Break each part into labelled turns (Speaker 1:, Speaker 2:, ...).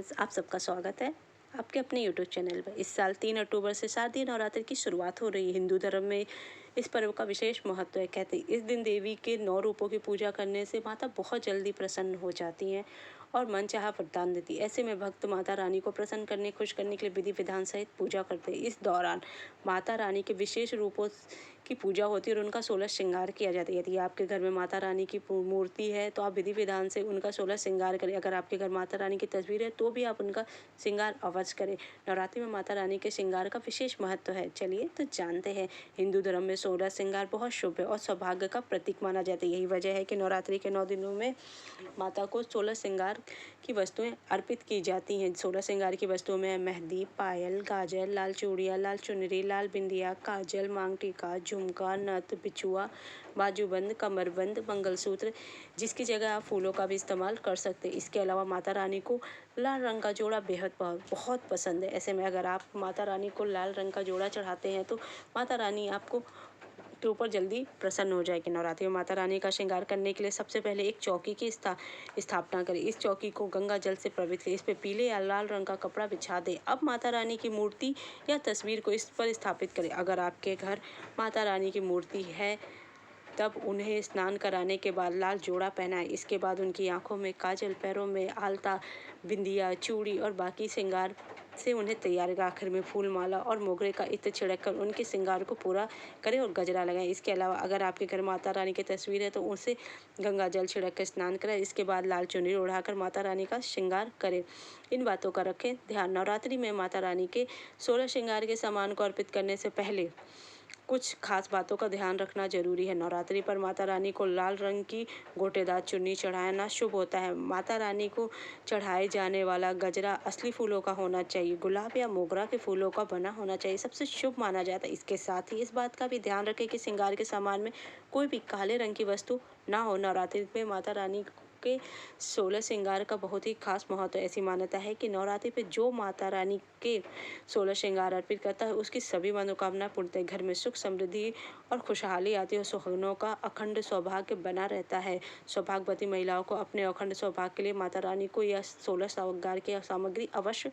Speaker 1: Friends, आप सबका स्वागत है आपके अपने यूट्यूब चैनल पर। इस साल 3 अक्टूबर से शारदीय नवरात्र की शुरुआत हो रही है। हिंदू धर्म में इस पर्व का विशेष महत्व है। कहते हैं इस दिन देवी के 9 रूपों की पूजा करने से माता बहुत जल्दी प्रसन्न हो जाती हैं और मनचाहा वरदान देती है। ऐसे में भक्त माता रानी को प्रसन्न करने, खुश करने के लिए विधि विधान सहित पूजा करते हैं। इस दौरान माता रानी के विशेष रूपों की पूजा होती है और उनका 16 श्रृंगार किया जाता है। यदि आपके घर में माता रानी की मूर्ति है तो आप विधि विधान से उनका 16 श्रृंगार करें। अगर आपके घर माता रानी की तस्वीर है तो भी आप उनका श्रृंगार अवश्य करें। नवरात्रि में माता रानी के श्रृंगार का विशेष महत्व है। चलिए तो जानते हैं। हिंदू धर्म में 16 श्रृंगार बहुत शुभ है और सौभाग्य का प्रतीक माना जाता है। यही वजह है कि नवरात्रि के 9 दिनों में माता को 16 श्रृंगार की वस्तुएं अर्पित की जाती हैं। 16 श्रृंगार की वस्तुओं में मेहंदी, पायल, गाजर, लाल चूड़ियाँ, लाल चुनरी, लाल बिंदिया, काजल, मांग टीका, झुमका, नथ, बिछुआ, बाजूबंद, कमरबंद, मंगलसूत्र, जिसकी जगह आप फूलों का भी इस्तेमाल कर सकते हैं। इसके अलावा माता रानी को लाल रंग का जोड़ा बेहद बहुत पसंद है। ऐसे में अगर आप माता रानी को लाल रंग का जोड़ा चढ़ाते हैं तो माता रानी आपको के ऊपर जल्दी प्रसन्न हो जाएगी। नवरात्रि में माता रानी का श्रृंगार करने के लिए सबसे पहले एक चौकी की स्थापना करें। इस चौकी को गंगा जल से पवित्र करें। इस पे पीले या लाल रंग का कपड़ा बिछा दें। अब माता रानी की मूर्ति या तस्वीर को इस पर स्थापित करें। अगर आपके घर माता रानी की मूर्ति है तब उन्हें स्नान कराने के बाद लाल जोड़ा पहनाएं। इसके बाद उनकी आंखों में काजल, पैरों में आलता, बिंदिया, चूड़ी और बाकी श्रृंगार से उन्हें तैयार करें। आखिर में फूल माला और मोगरे का इत्र छिड़क कर उनके श्रृंगार को पूरा करें और गजरा लगाएं। इसके अलावा अगर आपके घर माता रानी की तस्वीर है तो उसे गंगा जल छिड़क कर स्नान करें। इसके बाद लाल चुनरी ओढ़ाकर माता रानी का श्रृंगार करें। इन बातों का रखें ध्यान। नवरात्रि में माता रानी के 16 श्रृंगार के सामान को अर्पित करने से पहले कुछ खास बातों का ध्यान रखना जरूरी है। नवरात्रि पर माता रानी को लाल रंग की गोटेदार चुन्नी चढ़ाना शुभ होता है। माता रानी को चढ़ाए जाने वाला गजरा असली फूलों का होना चाहिए। गुलाब या मोगरा के फूलों का बना होना चाहिए, सबसे शुभ माना जाता है। इसके साथ ही इस बात का भी ध्यान रखें कि श्रृंगार के सामान में कोई भी काले रंग की वस्तु ना हो। नवरात्रि में माता रानी के 16 श्रृंगार का बहुत ही खास महत्व है। ऐसी मान्यता है कि नवरात्रि पे जो माता रानी के 16 श्रृंगार अर्पित करता है उसकी सभी मनोकामना पूर्ण है। घर में सुख, समृद्धि और खुशहाली आती है और सुहागनों का अखंड सौभाग्य बना रहता है। सौभाग्यवती महिलाओं को अपने अखंड सौभाग्य के लिए माता रानी को यह 16 श्रृंगार की सामग्री अवश्य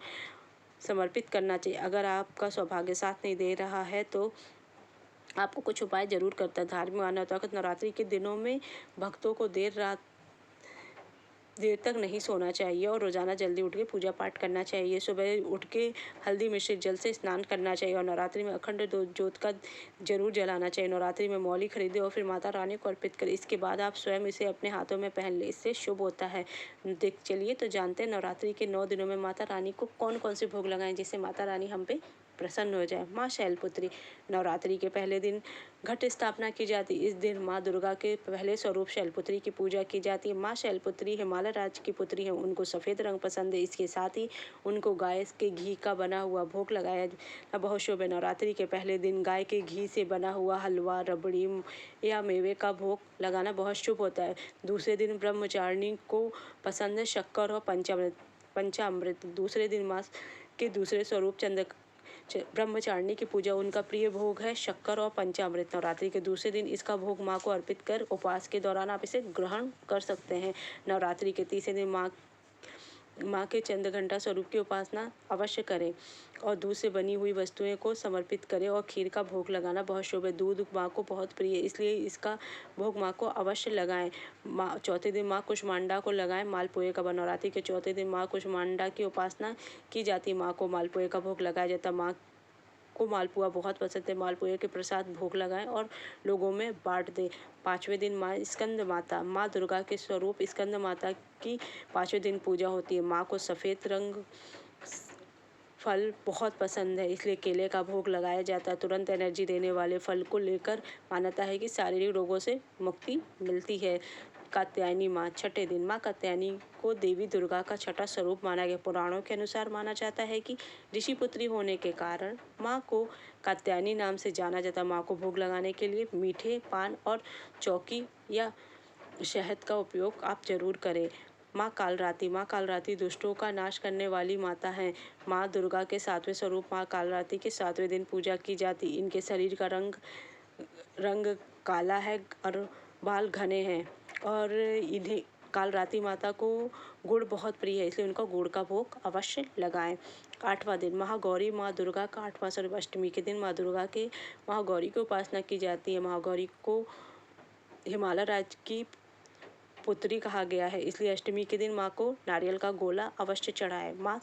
Speaker 1: समर्पित करना चाहिए। अगर आपका सौभाग्य साथ नहीं दे रहा है तो आपको कुछ उपाय जरूर करता है। धार्मिक मान्यता का नवरात्रि के दिनों में भक्तों को देर तक नहीं सोना चाहिए और रोजाना जल्दी उठ के पूजा पाठ करना चाहिए। सुबह उठ के हल्दी मिश्रित जल से स्नान करना चाहिए और नवरात्रि में अखंड ज्योत का जरूर जलाना चाहिए। नवरात्रि में मौली खरीदे और फिर माता रानी को अर्पित करें। इसके बाद आप स्वयं इसे अपने हाथों में पहन लें, इससे शुभ होता है। चलिए तो जानते हैं नवरात्रि के 9 दिनों में माता रानी को कौन कौन से भोग लगाएं जिससे माता रानी हम पे प्रसन्न हो जाए। माँ शैलपुत्री। नवरात्रि के पहले दिन घट स्थापना की जाती है। इस दिन माँ दुर्गा के पहले स्वरूप शैलपुत्री की पूजा की जाती है। माँ शैलपुत्री हिमालय राज्य की पुत्री है। उनको सफ़ेद रंग पसंद है। इसके साथ ही उनको गाय के घी का बना हुआ भोग लगाया बहुत शुभ है। नवरात्रि के पहले दिन गाय के घी से बना हुआ हलवा, रबड़ी या मेवे का भोग लगाना बहुत शुभ होता है। दूसरे दिन ब्रह्मचारिणी को पसंद है शक्कर और पंचामृत। दूसरे दिन माँ के दूसरे स्वरूप ब्रह्मचारिणी की पूजा उनका प्रिय भोग है शक्कर और पंचामृत। नवरात्रि के दूसरे दिन इसका भोग माँ को अर्पित कर उपवास के दौरान आप इसे ग्रहण कर सकते हैं। नवरात्रि के तीसरे दिन माँ के चंद्रघंटा स्वरूप की उपासना अवश्य करें और दूध से बनी हुई वस्तुएं को समर्पित करें और खीर का भोग लगाना बहुत शुभ है। दूध माँ को बहुत प्रिय है, इसलिए इसका भोग माँ को अवश्य लगाएं। चौथे दिन माँ कुष्मांडा को लगाएं मालपुए का। नवरात्रि के चौथे दिन माँ कुष्मांडा की उपासना की जाती है। माँ को मालपुए का भोग लगाया जाता है। माँ को मालपुआ बहुत पसंद है। मालपुए के प्रसाद भोग लगाएं और लोगों में बांट दें। पाँचवें दिन माँ स्कंद माता। माँ दुर्गा के स्वरूप स्कंद माता की 5वें दिन पूजा होती है। माँ को सफ़ेद रंग फल बहुत पसंद है, इसलिए केले का भोग लगाया जाता है। तुरंत एनर्जी देने वाले फल को लेकर मान्यता है कि शारीरिक रोगों से मुक्ति मिलती है। कात्यायनी माँ। छठे दिन माँ कात्यायनी को देवी दुर्गा का छठा स्वरूप माना गया। पुराणों के अनुसार माना जाता है कि ऋषि पुत्री होने के कारण माँ को कात्यायनी नाम से जाना जाता है। माँ को भोग लगाने के लिए मीठे पान और चौकी या शहद का उपयोग आप जरूर करें। माँ कालरात्रि। माँ कालरात्रि दुष्टों का नाश करने वाली माता है। माँ दुर्गा के 7वें स्वरूप माँ कालरात्रि के 7वें दिन पूजा की जाती। इनके शरीर का रंग काला है और बाल घने हैं और कालरात्रि माता को गुड़ बहुत प्रिय है, इसलिए उनका गुड़ का भोग अवश्य लगाएं। 8वां दिन महागौरी माँ दुर्गा का 8वां स्वरूप। अष्टमी के दिन माँ दुर्गा के महागौरी की उपासना की जाती है। महागौरी को हिमालय राज्य की पुत्री कहा गया है, इसलिए अष्टमी के दिन माँ को नारियल का गोला अवश्य चढ़ाएं। माँ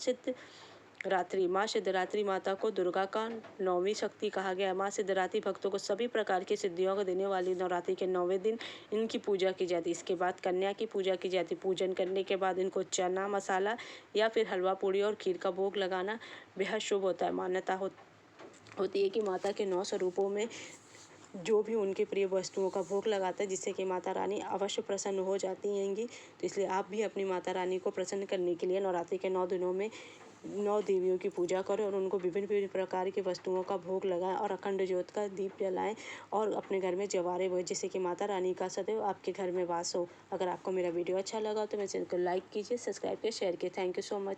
Speaker 1: सिद्धरात्रि माता को दुर्गा का 9वीं शक्ति कहा गया है। माँ सिद्धरात्रि भक्तों को सभी प्रकार की सिद्धियों को देने वाली नवरात्रि के 9वें दिन इनकी पूजा की जाती है। इसके बाद कन्या की पूजा की जाती है। पूजन करने के बाद इनको चना मसाला या फिर हलवा पूड़ी और खीर का भोग लगाना बेहद शुभ होता है। मान्यता होती है कि माता के 9 स्वरूपों में जो भी उनके प्रिय वस्तुओं का भोग लगाता है, जिससे कि माता रानी अवश्य प्रसन्न हो जाती हैंगी। तो इसलिए आप भी अपनी माता रानी को प्रसन्न करने के लिए नवरात्रि के 9 दिनों में 9 देवियों की पूजा करें और उनको विभिन्न विभिन्न प्रकार की वस्तुओं का भोग लगाएं और अखंड ज्योत का दीप जलाएं और अपने घर में जवारे बोए, जिससे कि माता रानी का सदैव आपके घर में वास हो। अगर आपको मेरा वीडियो अच्छा लगा तो मेरे चैनल को लाइक कीजिए, सब्सक्राइब कीजिए, शेयर कीजिए। Thank you so much.